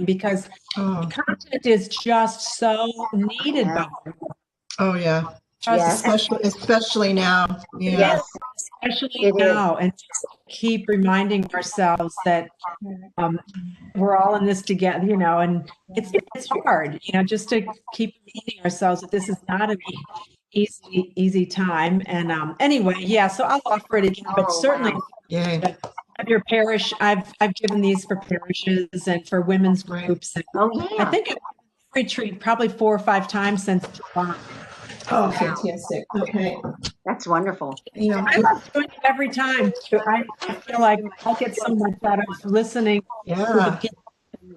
because the content is just so needed by Oh yeah. us, Especially now. Yeah. especially now, and just keep reminding ourselves that we're all in this together, and it's hard, just to keep reminding ourselves that this is not an easy time. And anyway, yeah, so I'll offer it again, but certainly Yay. of your parish, I've given these for parishes and for women's groups. And I think I've retreat probably 4 or 5 times since July. Oh, fantastic. Okay. That's wonderful. I love doing it every time. I feel like I get so much out of listening to the people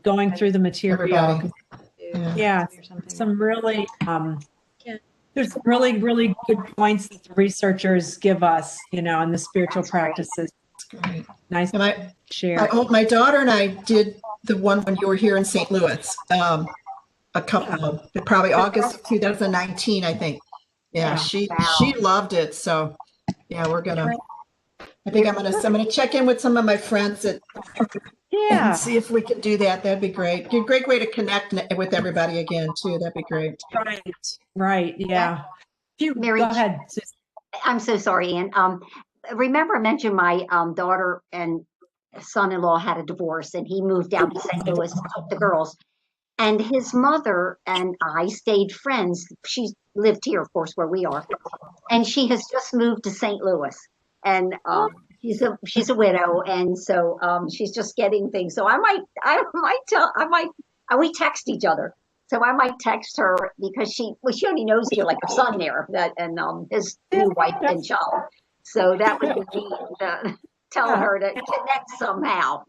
going through the material. Yeah, some really there's some really good points that the researchers give us, in the spiritual practices. That's great. Nice and to share. My daughter and I did the one when you were here in St. Louis. A couple of probably August of 2019, I think. Yeah, she loved it. So yeah, we're gonna. I think I'm gonna check in with some of my friends and see if we can do that. That'd be great. Great way to connect with everybody again too. That'd be great. Right. Yeah. Mary, go ahead. I'm so sorry, Anne. Remember I mentioned my daughter and son-in-law had a divorce, and he moved down to St. Louis to help the girls. And his mother and I stayed friends. She lived here, of course, where we are, and she has just moved to St. Louis. And she's a widow, and so she's just getting things. So we text each other. So I might text her because she only knows here, like her son there, and his new wife and child. So that would be neat to tell her to connect somehow,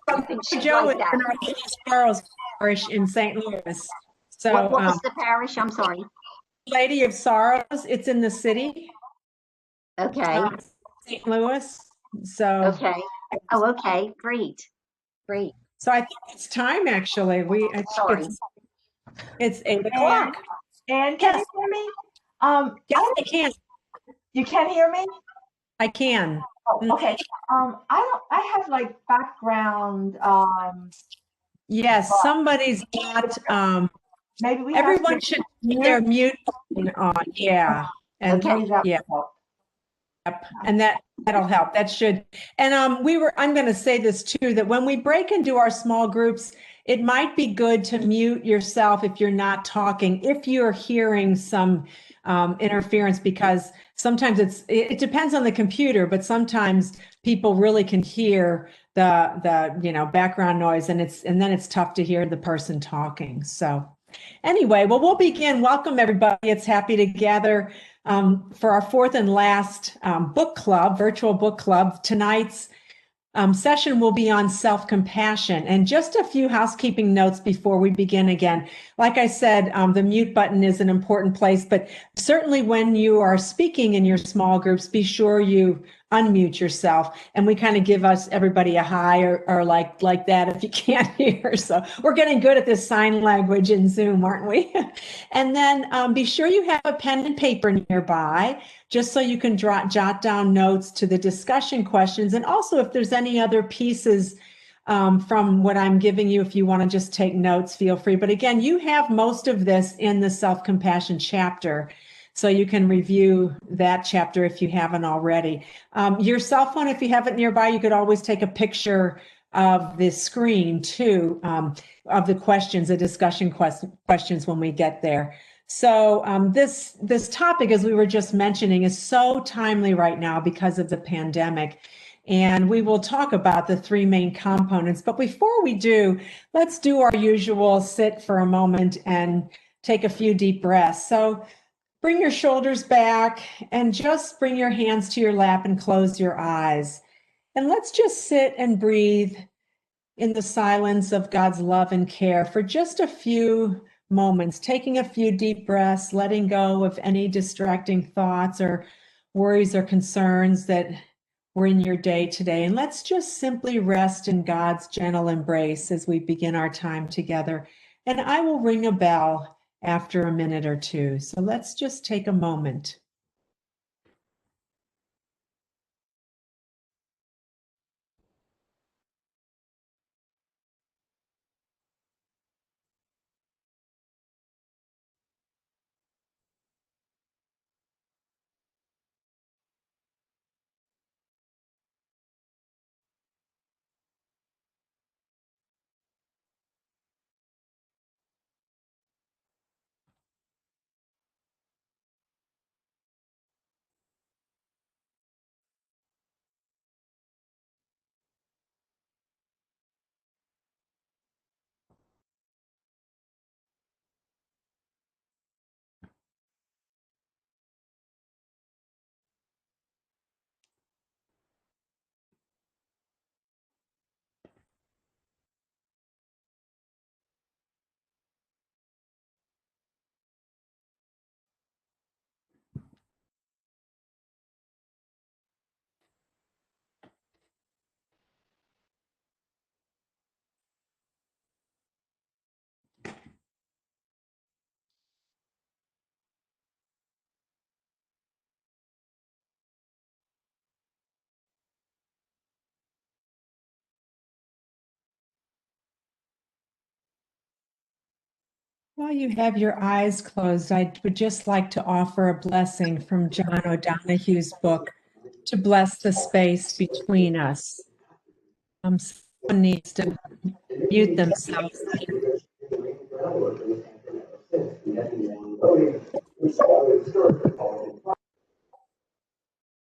something Joe like that. In Charles Parish in St. Louis. So what was the parish? I'm sorry. Lady of Sorrows. It's in the city. Okay. St. Louis. So okay. Oh, okay. Great. So I think it's time. Actually, it's 8 o'clock. And can you hear me? Yes, I can. You can hear me? I can. Oh, okay. I have like background. Yes, somebody's got. Maybe we. Everyone should keep their mute on. Yeah, and yeah. Yep. And that'll help. That should. And I'm going to say this too, that when we break into our small groups, it might be good to mute yourself if you're not talking, if you're hearing some interference, because sometimes it depends on the computer, but sometimes people really can hear the background noise, and then it's tough to hear the person talking. So anyway, well, we'll begin. Welcome everybody. It's happy to gather for our 4th and last book club, virtual book club. Tonight's session will be on self-compassion. And just a few housekeeping notes before we begin again. Like I said, the mute button is an important place, but certainly when you are speaking in your small groups, be sure you unmute yourself. And we kind of give everybody a hi or like that if you can't hear. So we're getting good at this sign language in Zoom, aren't we? And then be sure you have a pen and paper nearby, just so you can jot down notes to the discussion questions. And also if there's any other pieces from what I'm giving you, if you want to just take notes, feel free. But again, you have most of this in the self-compassion chapter, so you can review that chapter if you haven't already. Your cell phone, if you have it nearby, you could always take a picture of the screen too, of the questions, the discussion questions when we get there. So this topic, as we were just mentioning, is so timely right now because of the pandemic. And we will talk about the 3 main components. But before we do, let's do our usual sit for a moment and take a few deep breaths. So bring your shoulders back and just bring your hands to your lap and close your eyes. And let's just sit and breathe in the silence of God's love and care for just a few moments, taking a few deep breaths, letting go of any distracting thoughts or worries or concerns that were in your day today. And let's just simply rest in God's gentle embrace as we begin our time together. And I will ring a bell after a minute or two. So let's just take a moment. While you have your eyes closed, I would just like to offer a blessing from John O'Donohue's book to bless the space between us. Someone needs to mute themselves.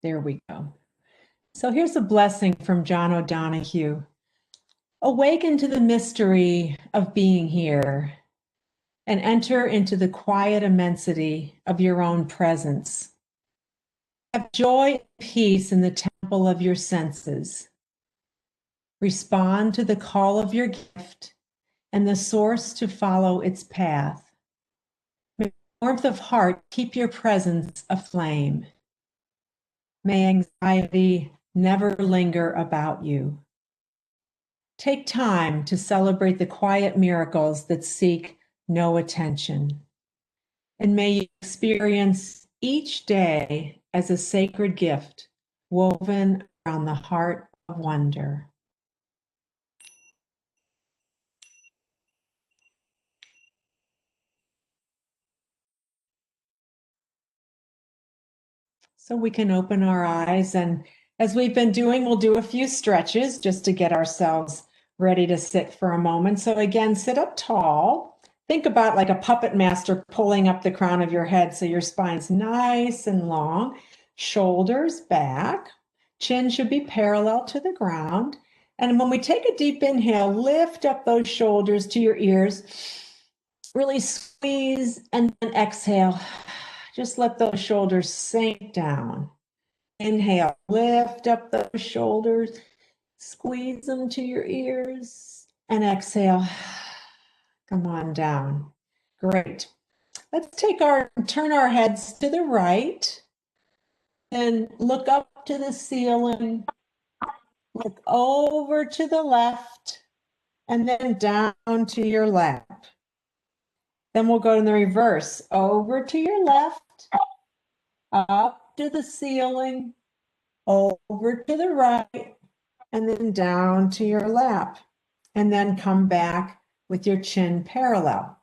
There we go. So here's a blessing from John O'Donohue. Awaken to the mystery of being here and enter into the quiet immensity of your own presence. Have joy and peace in the temple of your senses. Respond to the call of your gift and the source to follow its path. May warmth of heart keep your presence aflame. May anxiety never linger about you. Take time to celebrate the quiet miracles that seek no attention. And may you experience each day as a sacred gift woven around the heart of wonder. So we can open our eyes, and as we've been doing, we'll do a few stretches just to get ourselves ready to sit for a moment. So again, sit up tall. Think about like a puppet master pulling up the crown of your head so your spine's nice and long. Shoulders back. Chin should be parallel to the ground. And when we take a deep inhale, lift up those shoulders to your ears. Really squeeze and then exhale. Just let those shoulders sink down. Inhale, lift up those shoulders, squeeze them to your ears, and exhale. Come on down. Great. Let's turn our heads to the right and look up to the ceiling. Look over to the left and then down to your lap. Then we'll go in the reverse. Over to your left, up to the ceiling, over to the right, and then down to your lap. And then come back with your chin parallel.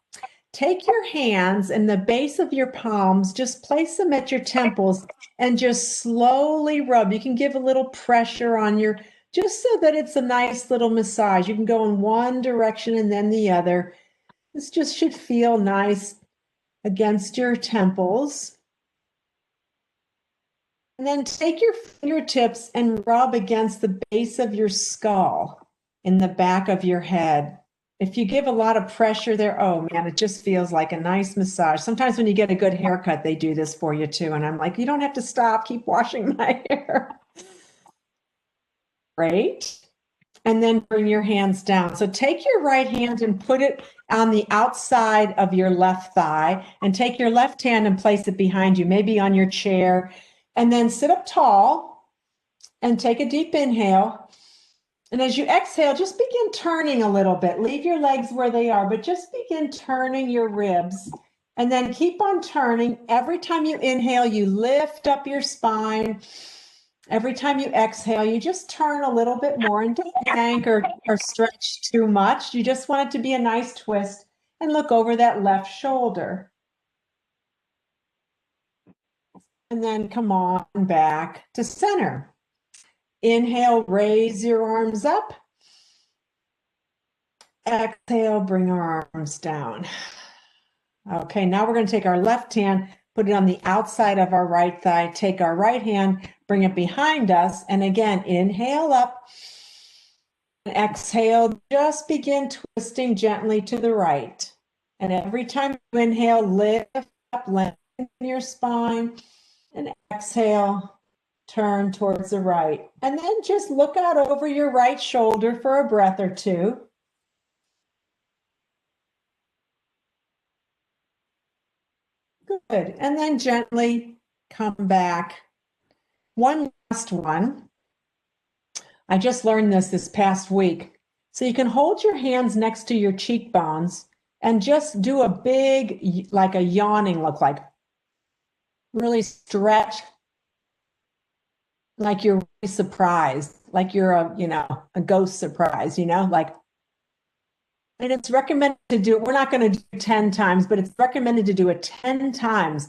Take your hands and the base of your palms, just place them at your temples and just slowly rub. You can give a little pressure on just so that it's a nice little massage. You can go in one direction and then the other. This just should feel nice against your temples. And then take your fingertips and rub against the base of your skull in the back of your head. If you give a lot of pressure there, oh man, it just feels like a nice massage. Sometimes when you get a good haircut, they do this for you too. And I'm like, you don't have to stop, keep washing my hair. Great. And then bring your hands down. So take your right hand and put it on the outside of your left thigh, and take your left hand and place it behind you, maybe on your chair. And then sit up tall and take a deep inhale. And as you exhale, just begin turning a little bit. Leave your legs where they are, but just begin turning your ribs. And then keep on turning. Every time you inhale, you lift up your spine. Every time you exhale, you just turn a little bit more, and don't yank or stretch too much. You just want it to be a nice twist, and look over that left shoulder. And then come on back to center. Inhale, raise your arms up. Exhale, bring our arms down. Okay, now we're going to take our left hand, put it on the outside of our right thigh, take our right hand, bring it behind us, and again, inhale up, and exhale, just begin twisting gently to the right. And every time you inhale, lift up, lengthen your spine, and exhale, turn towards the right. And then just look out over your right shoulder for a breath or two. Good. And then gently come back. One last one. I just learned this past week. So you can hold your hands next to your cheekbones and just do a big, like a yawning look, like really stretch, like you're really surprised, like you're a ghost surprise, like, And it's recommended to do it. We're not going to do it 10 times, but it's recommended to do it 10 times,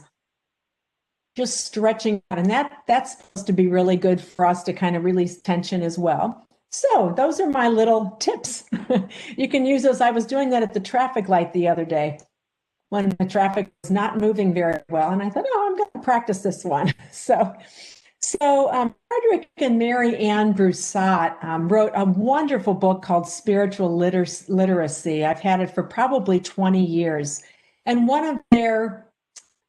just stretching out. And that's supposed to be really good for us to kind of release tension as well. So those are my little tips. You can use those. I was doing that at the traffic light the other day when the traffic was not moving very well. And I thought, oh, I'm going to practice this one. So Frederick and Mary Ann Broussard wrote a wonderful book called Spiritual Literacy. I've had it for probably 20 years. And one of their,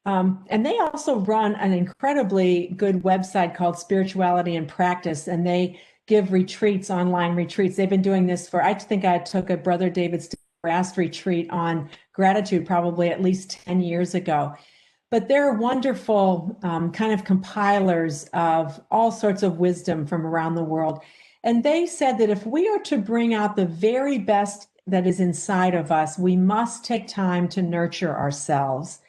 and they also run an incredibly good website called Spirituality and Practice, and they give retreats, online retreats. They've been doing this for, I think I took a Brother David's last retreat on gratitude probably at least 10 years ago. But they're wonderful kind of compilers of all sorts of wisdom from around the world. And they said that if we are to bring out the very best that is inside of us, we must take time to nurture ourselves.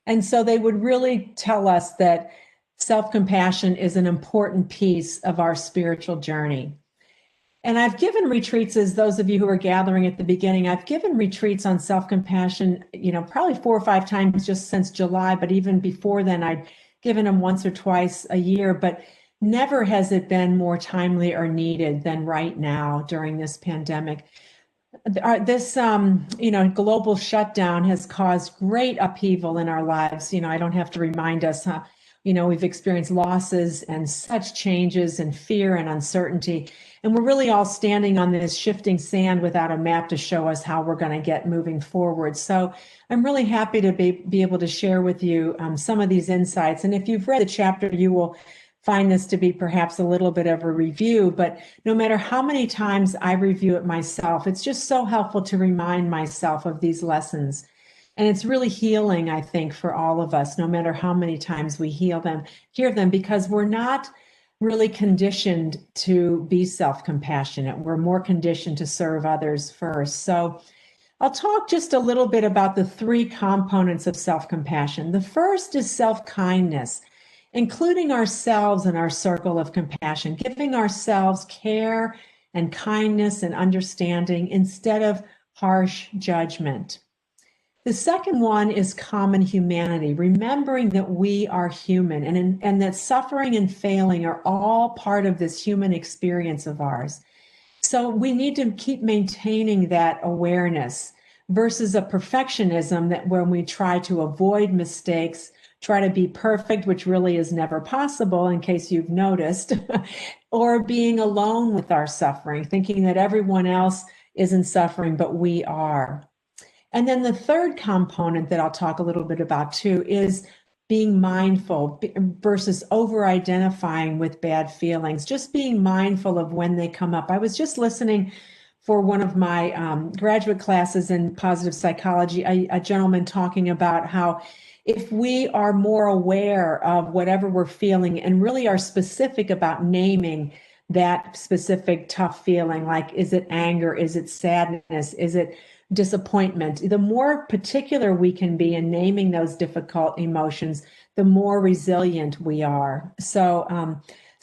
And so they would really tell us that self-compassion is an important piece of our spiritual journey. And I've given retreats, as those of you who are gathering at the beginning, I've given retreats on self-compassion, probably 4 or 5 times just since July, but even before then, I'd given them once or twice a year, but never has it been more timely or needed than right now during this pandemic. This, global shutdown has caused great upheaval in our lives. I don't have to remind us, we've experienced losses and such changes and fear and uncertainty. And we're really all standing on this shifting sand without a map to show us how we're going to get moving forward. So I'm really happy to be able to share with you some of these insights. And if you've read the chapter, you will find this to be perhaps a little bit of a review. But no matter how many times I review it myself, it's just so helpful to remind myself of these lessons. And it's really healing, I think, for all of us, no matter how many times we hear them, because we're not really conditioned to be self-compassionate. We're more conditioned to serve others first. So I'll talk just a little bit about the 3 components of self-compassion. The first is self-kindness, including ourselves in our circle of compassion, giving ourselves care and kindness and understanding instead of harsh judgment. The second one is common humanity, remembering that we are human and that suffering and failing are all part of this human experience of ours. So we need to keep maintaining that awareness versus a perfectionism that when we try to avoid mistakes, try to be perfect, which really is never possible, in case you've noticed, or being alone with our suffering, thinking that everyone else isn't suffering, but we are. And then the third component that I'll talk a little bit about too is being mindful versus over-identifying with bad feelings, just being mindful of when they come up. I was just listening for one of my graduate classes in positive psychology, a gentleman talking about how if we are more aware of whatever we're feeling and really are specific about naming that specific tough feeling, like is it anger, is it sadness, is it disappointment, the more particular we can be in naming those difficult emotions, the more resilient we are. So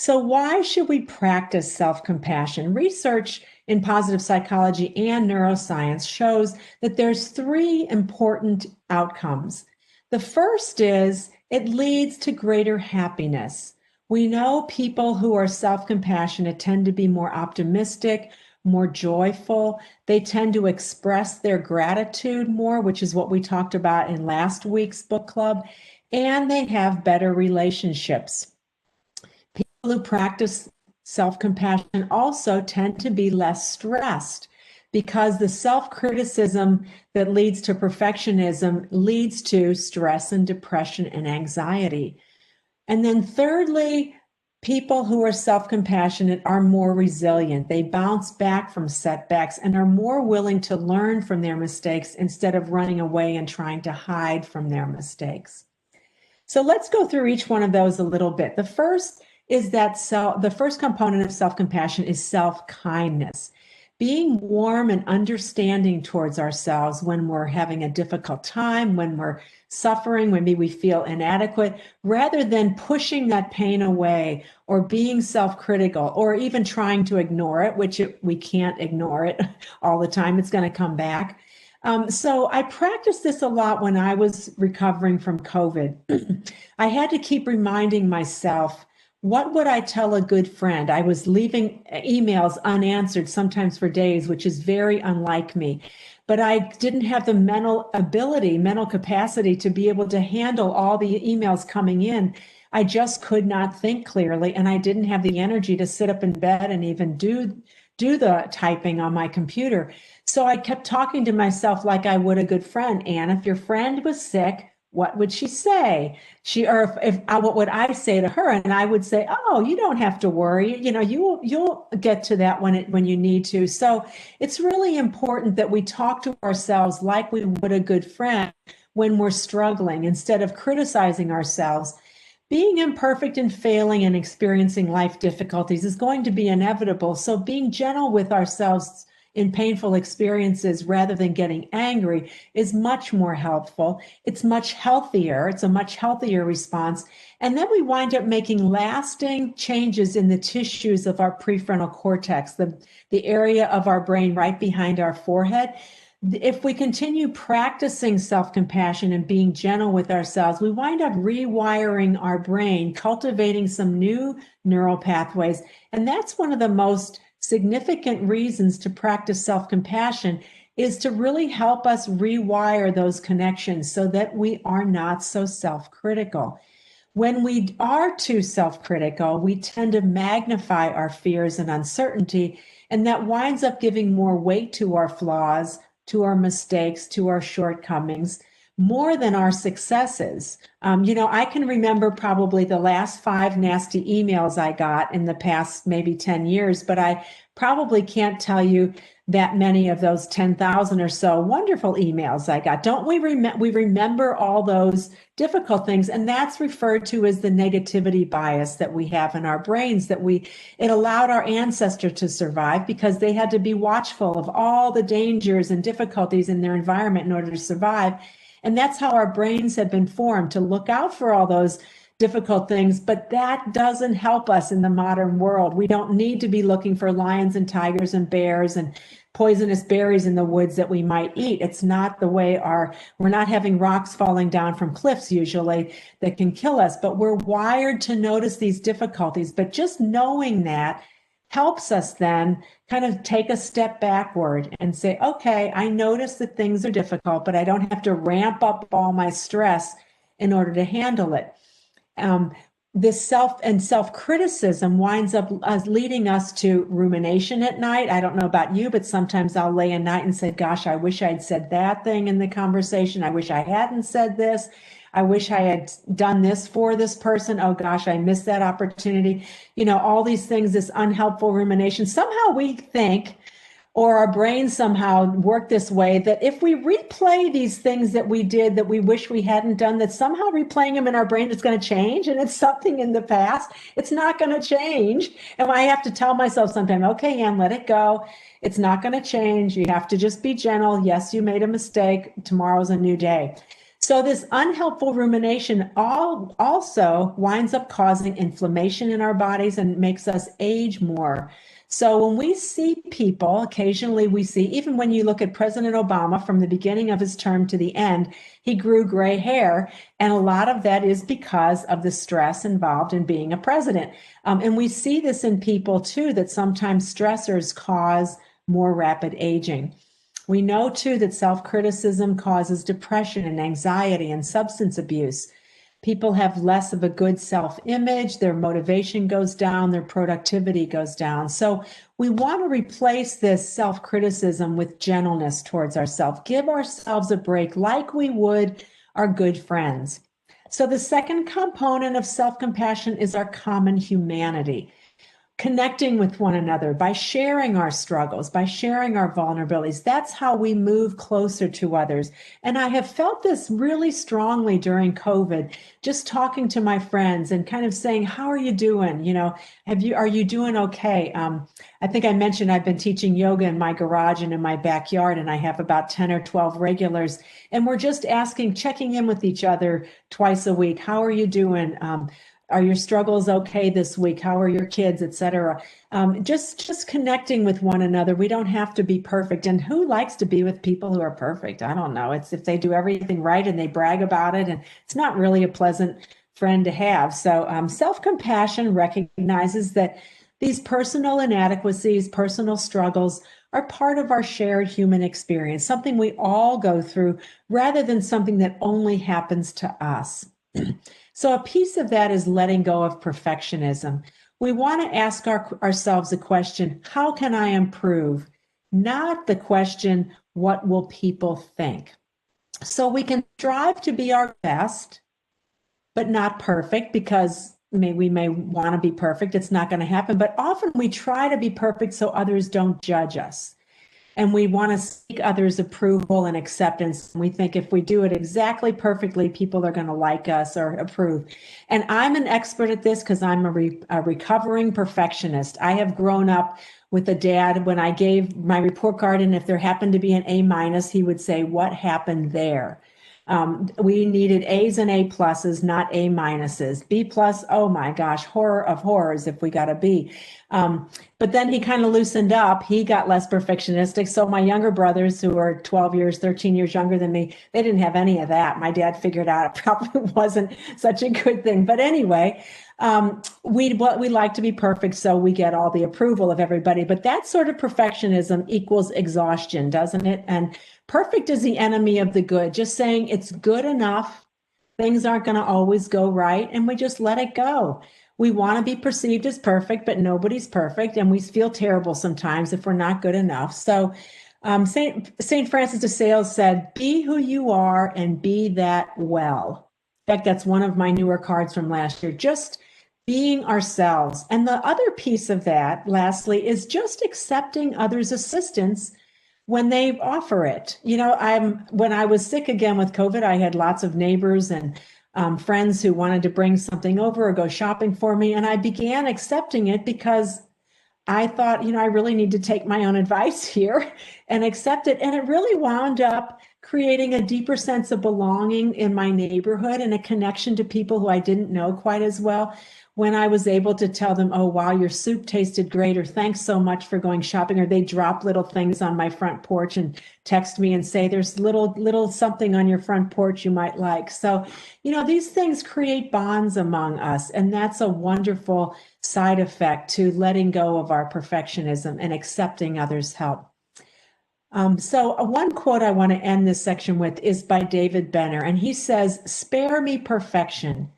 why should we practice self-compassion? Research in positive psychology and neuroscience shows that there's 3 important outcomes. The first is it leads to greater happiness. We know people who are self-compassionate tend to be more optimistic, more joyful. They tend to express their gratitude more, which is what we talked about in last week's book club, and they have better relationships. People who practice self-compassion also tend to be less stressed because the self-criticism that leads to perfectionism leads to stress and depression and anxiety. And then thirdly, people who are self-compassionate are more resilient. They bounce back from setbacks and are more willing to learn from their mistakes instead of running away and trying to hide from their mistakes. So let's go through each one of those a little bit. The first is that the first component of self-compassion is self-kindness. being warm and understanding towards ourselves when we're having a difficult time, when we're suffering, when maybe we feel inadequate, rather than pushing that pain away or being self-critical or even trying to ignore it, which we can't ignore it all the time. It's going to come back. So I practiced this a lot when I was recovering from COVID. I had to keep reminding myself, what would I tell a good friend? I was leaving emails unanswered, sometimes for days, which is very unlike me. But I didn't have the mental capacity to be able to handle all the emails coming in. I just could not think clearly, and I didn't have the energy to sit up in bed and even do the typing on my computer. So I kept talking to myself like I would a good friend. Anne, if your friend was sick, what would she say? What would I say to her? And I would say, oh, you don't have to worry. You know, you'll get to that when you need to. So it's really important that we talk to ourselves like we would a good friend when we're struggling, instead of criticizing ourselves. Being imperfect and failing and experiencing life difficulties is going to be inevitable. So being gentle with ourselves in painful experiences rather than getting angry is much more helpful. It's much healthier. It's a much healthier response. And then we wind up making lasting changes in the tissues of our prefrontal cortex, the area of our brain right behind our forehead. If we continue practicing self-compassion and being gentle with ourselves, we wind up rewiring our brain, cultivating some new neural pathways. And that's one of the most significant reasons to practice self-compassion, is to really help us rewire those connections so that we are not so self-critical. When we are too self-critical, we tend to magnify our fears and uncertainty, and that winds up giving more weight to our flaws, to our mistakes, to our shortcomings, more than our successes. I can remember probably the last 5 nasty emails I got in the past maybe 10 years, but I probably can't tell you that many of those 10,000 or so wonderful emails I got. Don't we remember all those difficult things? And that's referred to as the negativity bias that we have in our brains, it allowed our ancestors to survive because they had to be watchful of all the dangers and difficulties in their environment in order to survive. And that's how our brains have been formed, to look out for all those difficult things. But that doesn't help us in the modern world. We don't need to be looking for lions and tigers and bears and poisonous berries in the woods that we might eat. It's not the way we're not having rocks falling down from cliffs usually that can kill us, but we're wired to notice these difficulties. But just knowing that helps us then kind of take a step backward and say, okay, I notice that things are difficult, but I don't have to ramp up all my stress in order to handle it. This self-criticism winds up leading us to rumination at night. I don't know about you, but sometimes I'll lay at night and say, gosh, I wish I'd said that thing in the conversation. I wish I hadn't said this. I wish I had done this for this person. Oh gosh, I missed that opportunity. All these things, this unhelpful rumination. Somehow we think, or our brains somehow work this way, that if we replay these things that we did that we wish we hadn't done, that somehow replaying them in our brain is going to change. And it's something in the past. It's not going to change. And I have to tell myself sometimes, okay, Anne, let it go. It's not going to change. You have to just be gentle. Yes, you made a mistake. Tomorrow's a new day. So this unhelpful rumination also winds up causing inflammation in our bodies and makes us age more. So when we see people, occasionally we see, even when you look at President Obama from the beginning of his term to the end, he grew gray hair. And a lot of that is because of the stress involved in being a president. And we see this in people too, that sometimes stressors cause more rapid aging. We know too that self-criticism causes depression and anxiety and substance abuse. People have less of a good self-image, their motivation goes down, their productivity goes down. So we want to replace this self-criticism with gentleness towards ourselves. Give ourselves a break like we would our good friends. So the second component of self-compassion is our common humanity. connecting with one another, by sharing our struggles, by sharing our vulnerabilities. That's how we move closer to others. And I have felt this really strongly during COVID, just talking to my friends and kind of saying, how are you doing? You know, are you doing okay? I think I mentioned I've been teaching yoga in my garage and in my backyard, and I have about 10 or 12 regulars. And we're just checking in with each other twice a week. How are you doing? Are your struggles okay this week? How are your kids, et cetera? Just connecting with one another. We don't have to be perfect. And who likes to be with people who are perfect? I don't know. It's if they do everything right and they brag about it, and it's not really a pleasant friend to have. So self-compassion recognizes that these personal inadequacies, personal struggles are part of our shared human experience, something we all go through rather than something that only happens to us. So a piece of that is letting go of perfectionism. We want to ask ourselves a question, how can I improve? Not the question, what will people think? So we can strive to be our best, but not perfect, because we may want to be perfect. It's not going to happen. But often we try to be perfect so others don't judge us. And we want to seek others' approval and acceptance. We think if we do it exactly perfectly, people are going to like us or approve. And I'm an expert at this because I'm a recovering perfectionist. I have grown up with a dad. When I gave my report card, and if there happened to be an A-, he would say, what happened there? We needed A's and A+, not A-. B+, oh my gosh, horror of horrors if we got a B. But then he kind of loosened up. He got less perfectionistic. So my younger brothers, who are 12 years, 13 years younger than me, they didn't have any of that. My dad figured out it probably wasn't such a good thing. But anyway, we like to be perfect, so we get all the approval of everybody. But that sort of perfectionism equals exhaustion, doesn't it? And perfect is the enemy of the good. Just saying it's good enough. Things aren't going to always go right, and we just let it go. We want to be perceived as perfect, but nobody's perfect, and we feel terrible sometimes if we're not good enough. So Saint Francis de Sales said, be who you are and be that well. In fact, that's one of my newer cards from last year, just being ourselves. And the other piece of that, lastly, is just accepting others' assistance when they offer it. You know, when I was sick again with COVID, I had lots of neighbors and friends who wanted to bring something over or go shopping for me. And I began accepting it because I thought, you know, I really need to take my own advice here and accept it. And it really wound up creating a deeper sense of belonging in my neighborhood and a connection to people who I didn't know quite as well. When I was able to tell them, oh, wow, your soup tasted great, or thanks so much for going shopping, or they drop little things on my front porch and text me and say, there's little something on your front porch you might like. So, you know, these things create bonds among us. And that's a wonderful side effect to letting go of our perfectionism and accepting others' help. So one quote I want to end this section with is by David Benner. And he says, spare me perfection.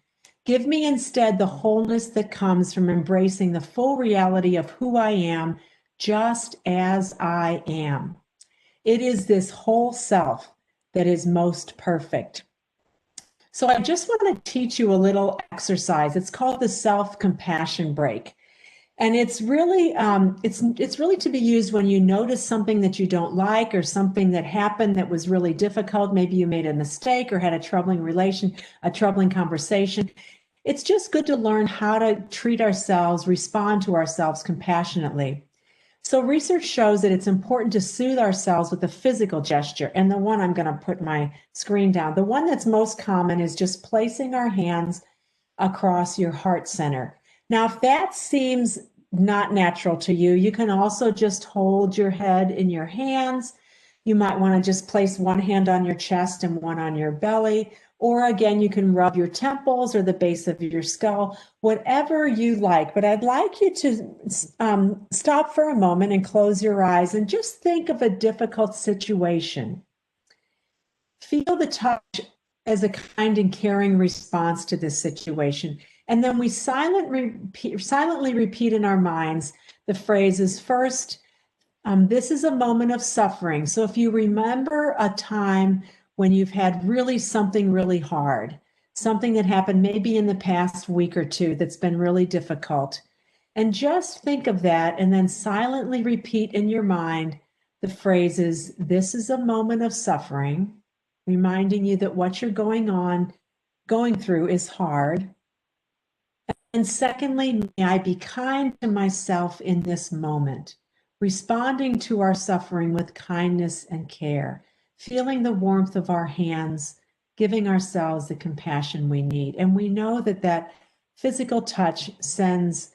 Give me instead the wholeness that comes from embracing the full reality of who I am, just as I am. It is this whole self that is most perfect. So I just want to teach you a little exercise. It's called the self-compassion break. And it's really to be used when you notice something that you don't like, or something that happened that was really difficult. Maybe you made a mistake or had a troubling conversation. It's just good to learn how to treat ourselves, respond to ourselves compassionately. So research shows that it's important to soothe ourselves with a physical gesture. And the one, I'm going to put my screen down, the one that's most common is just placing our hands across your heart center. Now, if that seems not natural to you, you can also just hold your head in your hands. You might want to just place one hand on your chest and one on your belly. Or again, you can rub your temples or the base of your skull, whatever you like. But I'd like you to stop for a moment and close your eyes and just think of a difficult situation. Feel the touch as a kind and caring response to this situation. And then we silently repeat in our minds the phrases, first, this is a moment of suffering. So if you remember a time when you've had something really hard, something that happened maybe in the past week or two that's been really difficult. And just think of that and then silently repeat in your mind the phrases, this is a moment of suffering, reminding you that what you're going through is hard. And secondly, may I be kind to myself in this moment, responding to our suffering with kindness and care, feeling the warmth of our hands, giving ourselves the compassion we need. And we know that that physical touch sends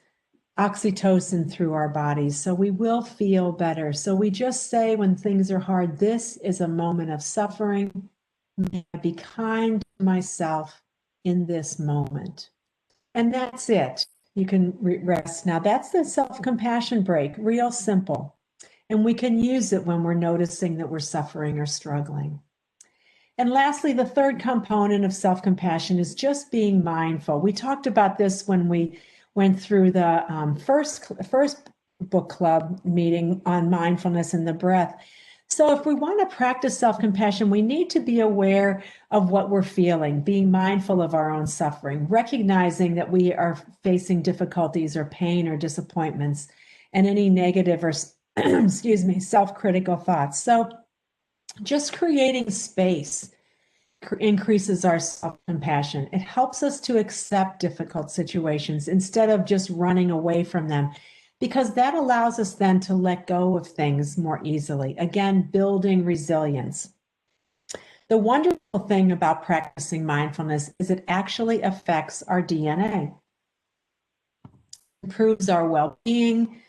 oxytocin through our bodies, so we will feel better. So we just say when things are hard, this is a moment of suffering. May I be kind to myself in this moment. And that's it. You can rest. Now, that's the self-compassion break, real simple. And we can use it when we're noticing that we're suffering or struggling. And lastly, the third component of self-compassion is just being mindful. We talked about this when we went through the first book club meeting on mindfulness and the breath. So if we want to practice self-compassion, we need to be aware of what we're feeling, being mindful of our own suffering, recognizing that we are facing difficulties or pain or disappointments and any negative or, excuse me, self-critical thoughts. So just creating space increases our self-compassion. It helps us to accept difficult situations instead of just running away from them, because that allows us then to let go of things more easily. Again, building resilience. The wonderful thing about practicing mindfulness is it actually affects our DNA, improves our well-being,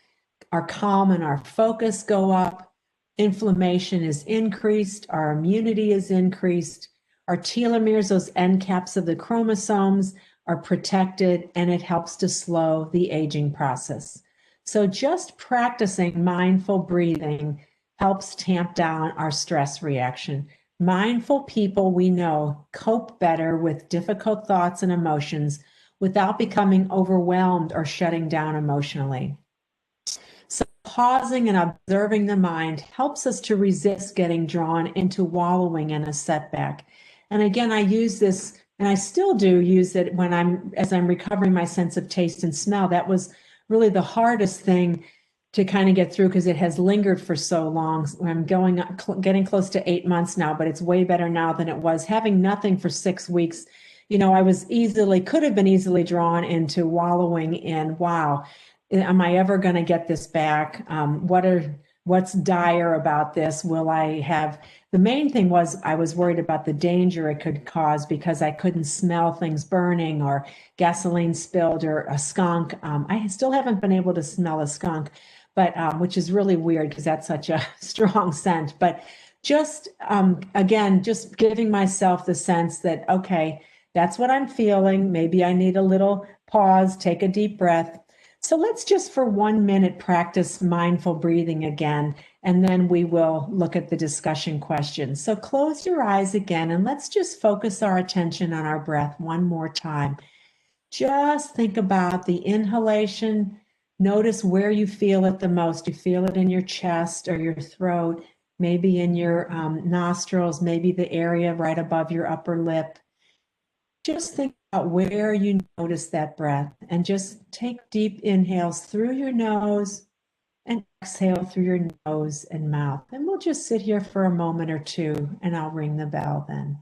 our calm and our focus go up, inflammation is increased, our immunity is increased, our telomeres, those end caps of the chromosomes, are protected, and it helps to slow the aging process. So just practicing mindful breathing helps tamp down our stress reaction. Mindful people, we know, cope better with difficult thoughts and emotions without becoming overwhelmed or shutting down emotionally. So pausing and observing the mind helps us to resist getting drawn into wallowing in a setback. And again, I use this, and I still do use it as I'm recovering my sense of taste and smell. That was really the hardest thing to kind of get through because it has lingered for so long. I'm getting close to 8 months now, but it's way better now than it was. Having nothing for 6 weeks, you know, I could have been easily drawn into wallowing in, wow, am I ever going to get this back? What's dire about this? Will I have, the main thing was I was worried about the danger it could cause because I couldn't smell things burning or gasoline spilled or a skunk. I still haven't been able to smell a skunk, but which is really weird because that's such a strong scent. But just, again, just giving myself the sense that, okay, that's what I'm feeling. Maybe I need a little pause, take a deep breath. So let's just for 1 minute practice mindful breathing again, and then we will look at the discussion questions. So close your eyes again, and let's just focus our attention on our breath one more time. Just think about the inhalation. Notice where you feel it the most. You feel it in your chest or your throat, maybe in your nostrils, maybe the area right above your upper lip. Just think about where you notice that breath and just take deep inhales through your nose and exhale through your nose and mouth. And we'll just sit here for a moment or two and I'll ring the bell then.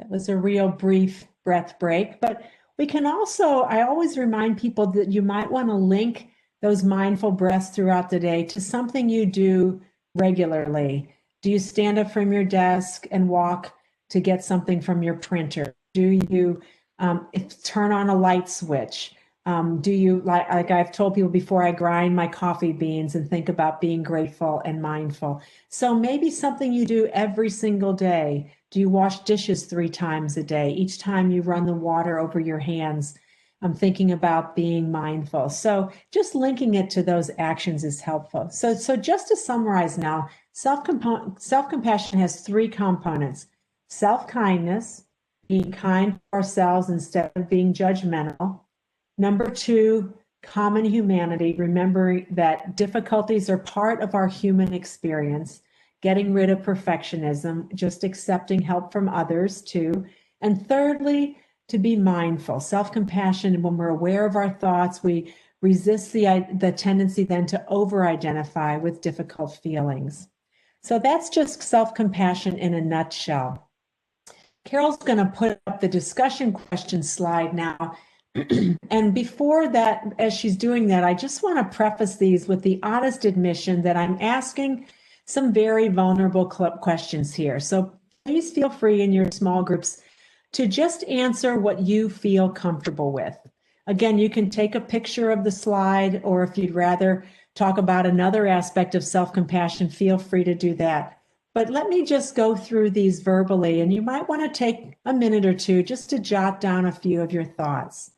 That was a real brief breath break, but we can also, I always remind people that you might want to link those mindful breaths throughout the day to something you do regularly. Do you stand up from your desk and walk to get something from your printer? Do you turn on a light switch? Do you like I've told people before, I grind my coffee beans and think about being grateful and mindful. So maybe something you do every single day. Do you wash dishes 3 times a day? Each time you run the water over your hands, I'm thinking about being mindful. So just linking it to those actions is helpful. So just to summarize now, self-compassion has 3 components: self-kindness, being kind to ourselves instead of being judgmental. Number 2, common humanity, remembering that difficulties are part of our human experience, getting rid of perfectionism, just accepting help from others too. And thirdly, to be mindful, self-compassion. When we're aware of our thoughts, we resist the tendency then to over-identify with difficult feelings. So that's just self-compassion in a nutshell. Carol's going to put up the discussion question slide now. And before that, as she's doing that, I just want to preface these with the honest admission that I'm asking some very vulnerable questions here. So please feel free in your small groups to just answer what you feel comfortable with. Again, you can take a picture of the slide, or if you'd rather talk about another aspect of self-compassion, feel free to do that. But let me just go through these verbally, and you might want to take a minute or two just to jot down a few of your thoughts.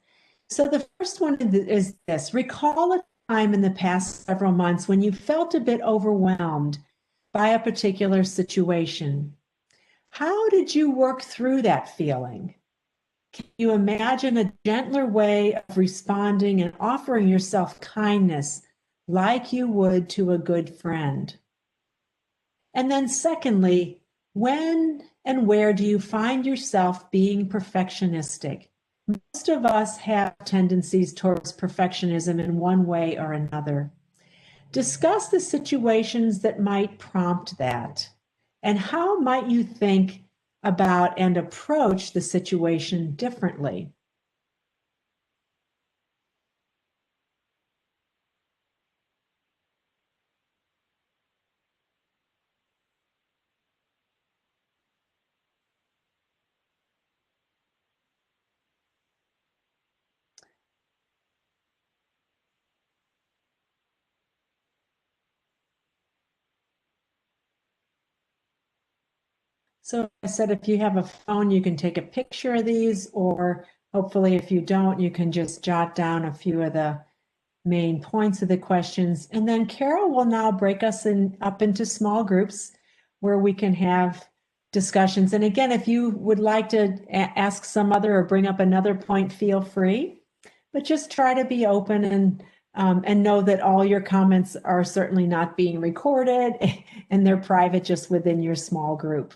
So the first one is this: recall a time in the past several months when you felt a bit overwhelmed by a particular situation. How did you work through that feeling? Can you imagine a gentler way of responding and offering yourself kindness like you would to a good friend? And then secondly, when and where do you find yourself being perfectionistic? Most of us have tendencies towards perfectionism in one way or another. Discuss the situations that might prompt that, and how might you think about and approach the situation differently? So I said, if you have a phone, you can take a picture of these, or hopefully if you don't, you can just jot down a few of the main points of the questions. And then Carol will now break us up into small groups where we can have discussions. And again, if you would like to ask some other or bring up another point, feel free, but just try to be open and know that all your comments are certainly not being recorded and they're private just within your small group.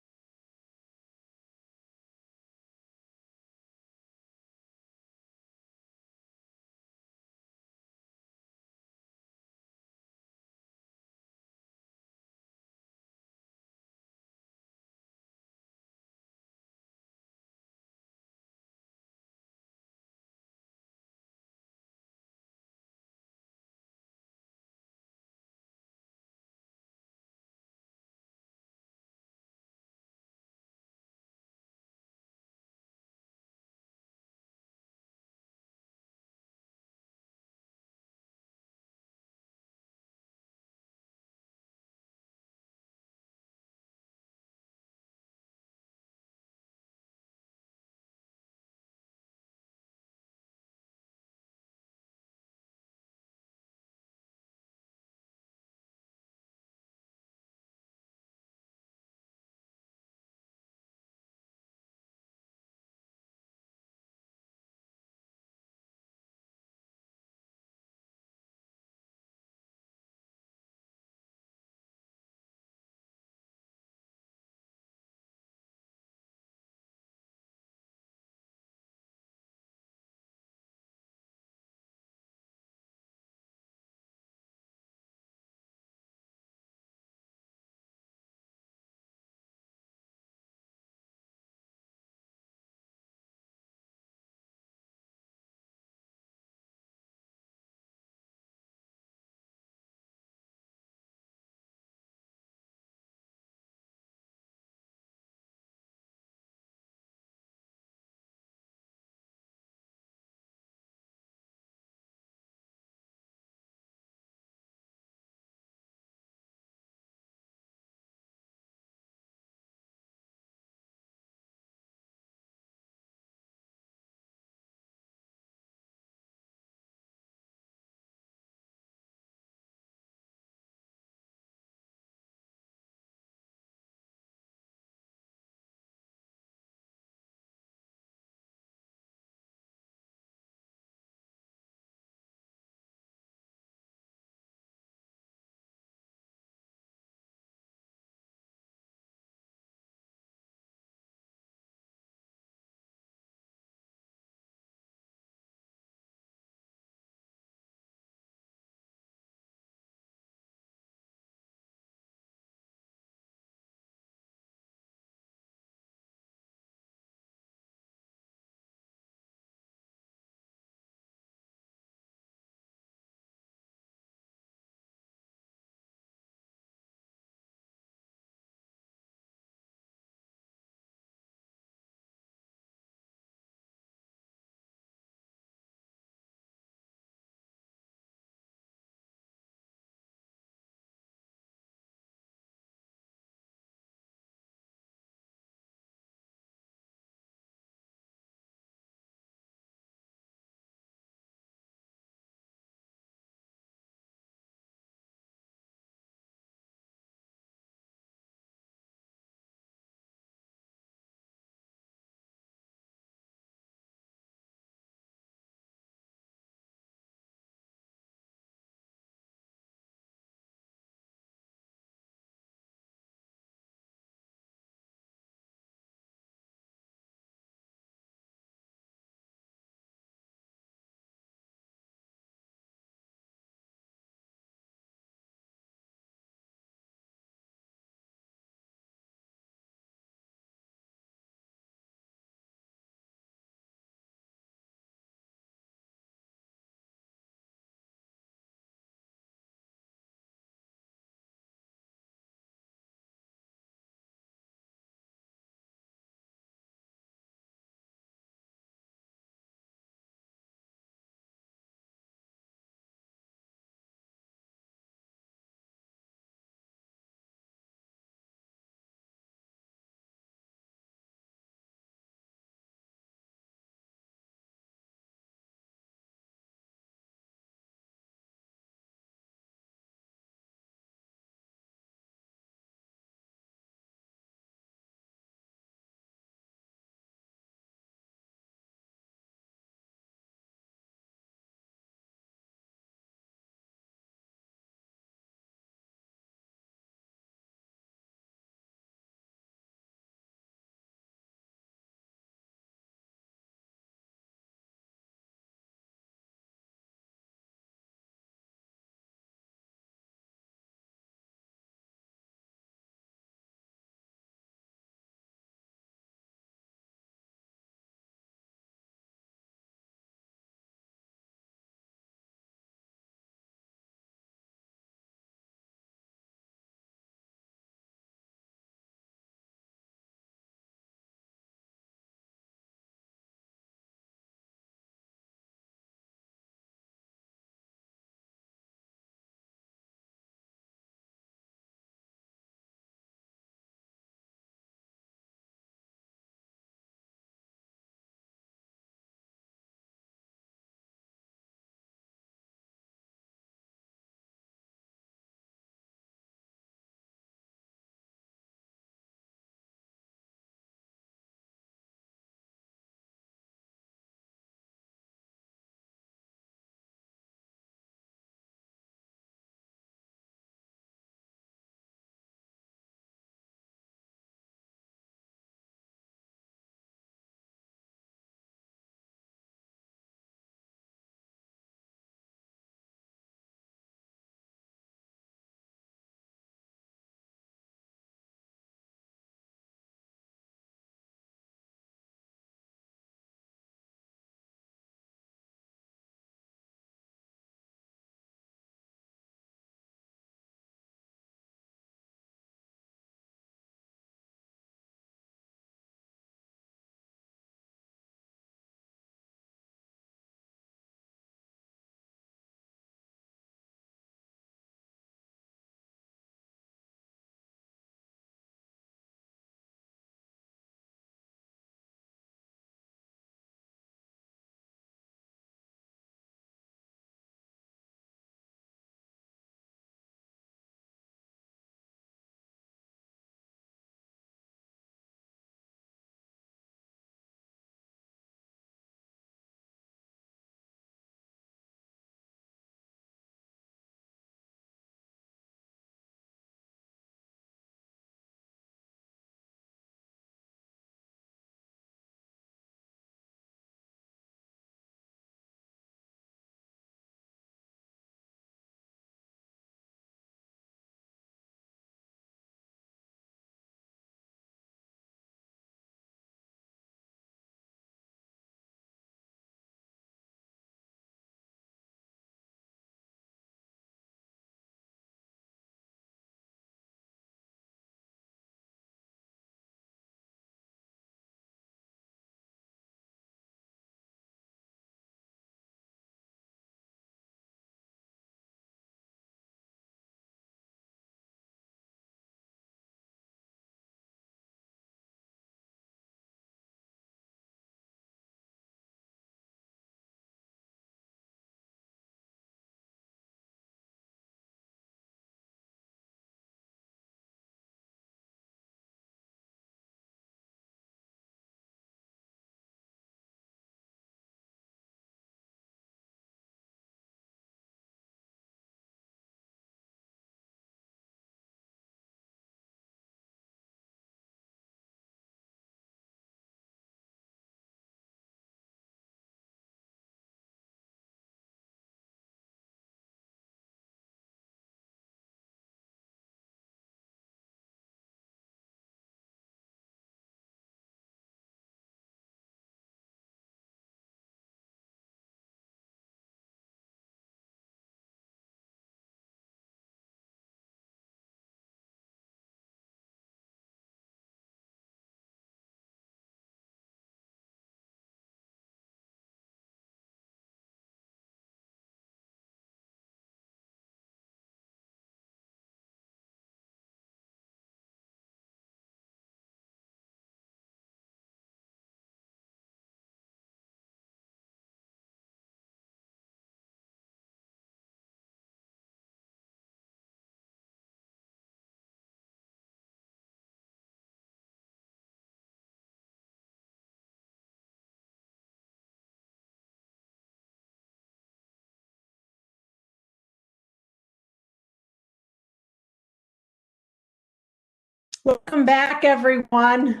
Welcome back, everyone.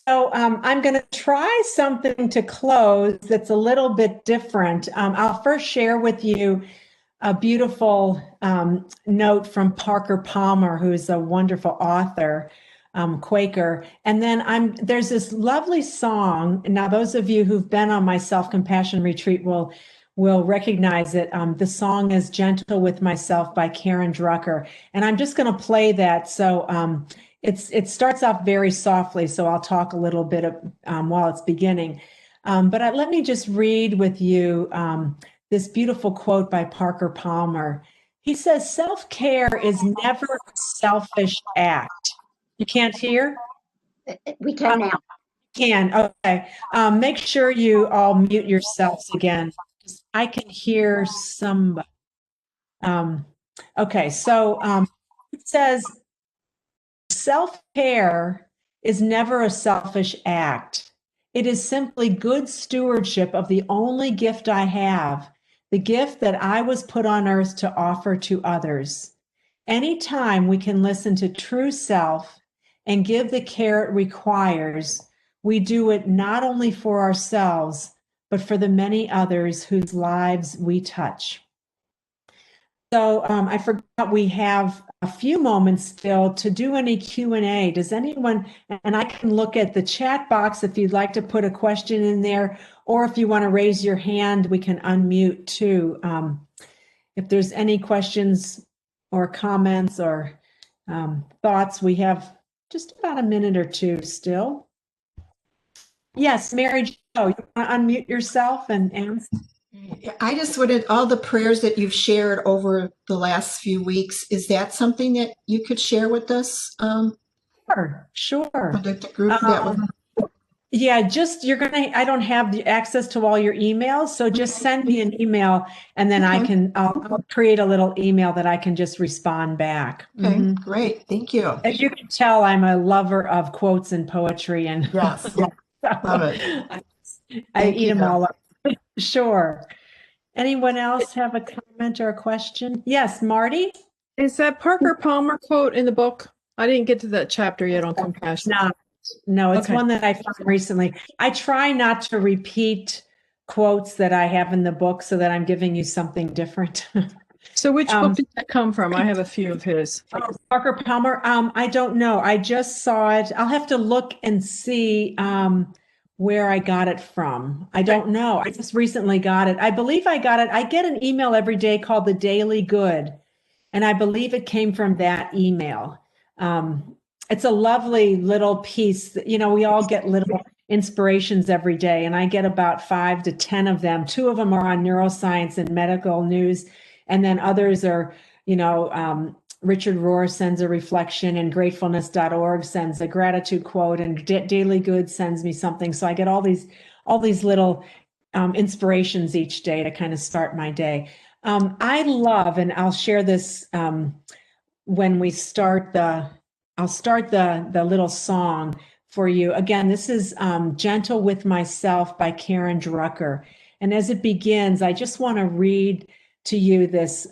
So I'm going to try something to close that's a little bit different. I'll first share with you a beautiful note from Parker Palmer, who's a wonderful author, Quaker. And then there's this lovely song. Now, those of you who've been on my self-compassion retreat will recognize it. The song is Gentle with Myself by Karen Drucker. And I'm just going to play that. So it starts off very softly, so I'll talk a little bit while it's beginning. But let me just read with you this beautiful quote by Parker Palmer. He says, self-care is never a selfish act. You can't hear? We can now. Can, okay. Make sure you all mute yourselves again. I can hear somebody. Okay, so it says, self-care is never a selfish act. It is simply good stewardship of the only gift I have, the gift that I was put on earth to offer to others. Anytime we can listen to true self and give the care it requires, we do it not only for ourselves, but for the many others whose lives we touch. So I forgot we have a few moments still to do any Q&A. Does anyone, and I can look at the chat box if you'd like to put a question in there, or if you want to raise your hand, we can unmute too. If there's any questions or comments or thoughts, we have just about a minute or two still. Yes, Mary Jo, you want to unmute yourself and answer? I just wanted all the prayers that you've shared over the last few weeks. Is that something that you could share with us? Sure. The group yeah, I don't have the access to all your emails, so just send me an email and then I'll create a little email that I can just respond back. Okay, great. Thank you. As you can tell, I'm a lover of quotes and poetry, and yes, love it. I eat them all up. Sure. Anyone else have a comment or a question? Yes, Marty? Is that Parker Palmer quote in the book? I didn't get to that chapter yet on compassion. No, it's one that I found recently. I try not to repeat quotes that I have in the book so that I'm giving you something different. So which book did that come from? I have a few of his. Parker Palmer, I don't know. I just saw it. I'll have to look and see where I got it from. I don't know. I just recently got it. I believe I got it. I get an email every day called The Daily Good, and I believe it came from that email. It's a lovely little piece. We all get little inspirations every day, and I get about 5 to 10 of them. 2 of them are on neuroscience and medical news, and then others are, Richard Rohr sends a reflection, and gratefulness.org sends a gratitude quote, and Daily Good sends me something. So I get all these little inspirations each day to kind of start my day. I love, and I'll share this when we start I'll start the little song for you. Again, this is Gentle with Myself by Karen Drucker. And as it begins, I just want to read to you this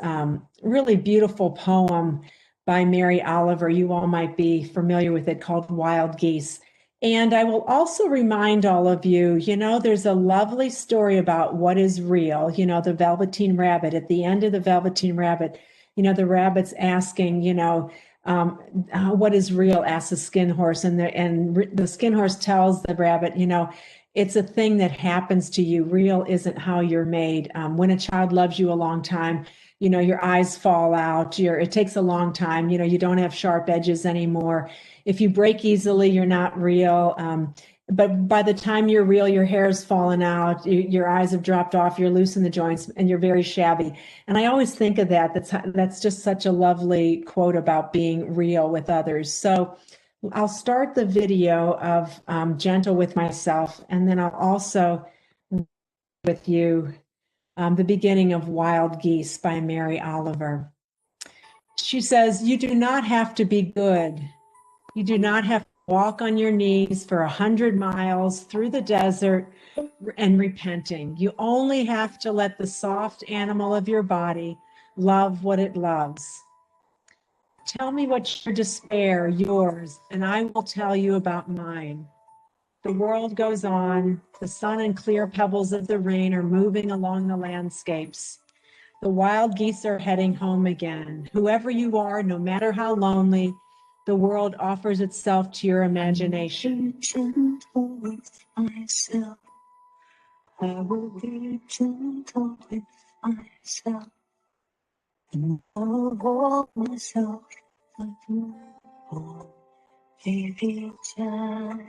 really beautiful poem by Mary Oliver. You all might be familiar with it, called Wild Geese. And I will also remind all of you, there's a lovely story about what is real, the Velveteen Rabbit. At the end of the Velveteen Rabbit, the rabbit's asking, what is real, asks the skin horse. And the skin horse tells the rabbit, it's a thing that happens to you. Real isn't how you're made. When a child loves you a long time, your eyes fall out. It takes a long time. You don't have sharp edges anymore. If you break easily, you're not real. But by the time you're real, your hair's fallen out, your eyes have dropped off, you're loose in the joints, and you're very shabby. And I always think of that. That's just such a lovely quote about being real with others. So I'll start the video of Gentle with Myself, and then I'll also with you the beginning of Wild Geese by Mary Oliver. She says, "You do not have to be good. You do not have to walk on your knees for 100 miles through the desert and repenting. You only have to let the soft animal of your body love what it loves. Tell me what's your despair, yours, and I will tell you about mine. The world goes on. The sun and clear pebbles of the rain are moving along the landscapes. The wild geese are heading home again. Whoever you are, no matter how lonely, the world offers itself to your imagination. Gentle with myself. I will be gentle with myself. And I will hold myself like a newborn baby child.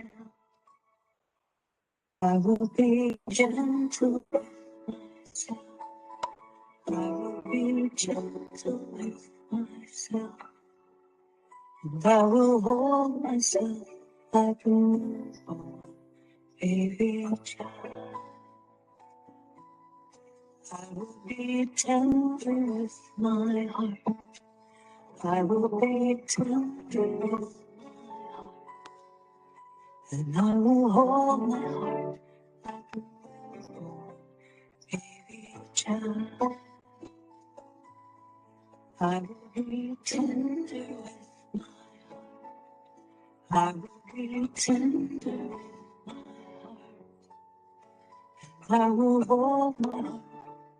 I will be gentle with myself. I will be gentle with myself. And I will hold myself like a newborn baby child. I will be tender with my heart. I will be tender with my heart. And I will hold my heart like a newborn baby child. I will be tender with my heart. I will be tender with my heart. I will hold my heart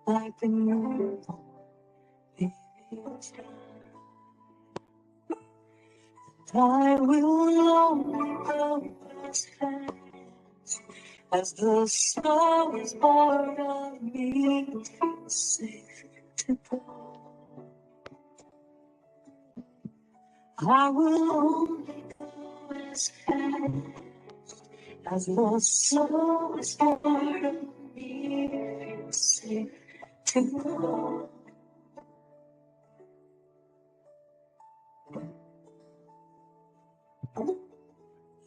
like a newborn baby child. I will only go as fast as the snow is part of me. It's safe to go. I will only go as fast as the snow is part of me. It's safe to go.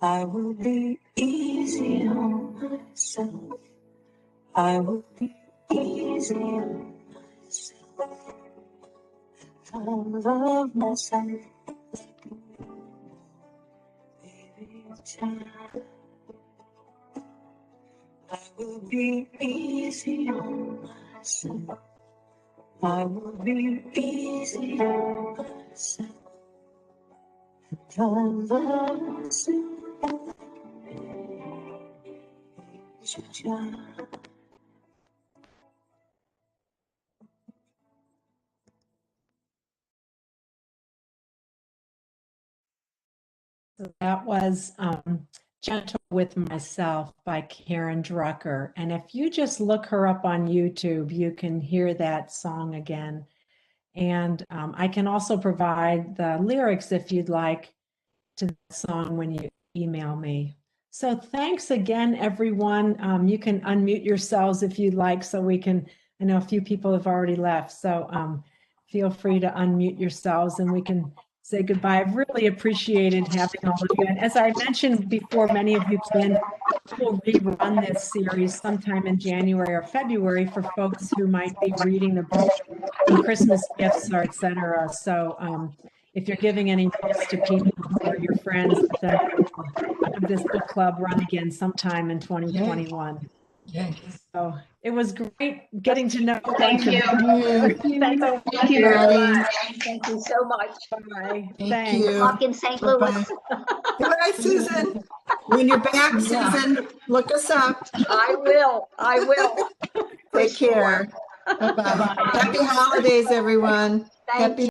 I will be easy on myself. I will be easy on myself. I love myself like a baby child. I will be easy on myself. I will be easy on myself. I love myself like a baby child. So that was Gentle with Myself by Karen Drucker. And if you just look her up on YouTube, you can hear that song again. And I can also provide the lyrics if you'd like to the song when you email me. So thanks again, everyone. You can unmute yourselves if you'd like, so we can, I know a few people have already left, so feel free to unmute yourselves and we can say goodbye. I've really appreciated having all of you. And as I mentioned before, many of you will rerun this series sometime in January or February for folks who might be reading the book and Christmas gifts, or et cetera. So if you're giving any gifts to people or your friends, then have this book club run again sometime in 2021. Yay. So it was great getting to know. Thank you. Thank you very much. Thank you so much. Bye. Thank Thanks. you. Good luck in St. Bye-bye. Louis. Goodbye, Susan. When you're back, Susan, look us up. I will. I will. Take care. Bye-bye. Happy holidays, everyone. Thank Happy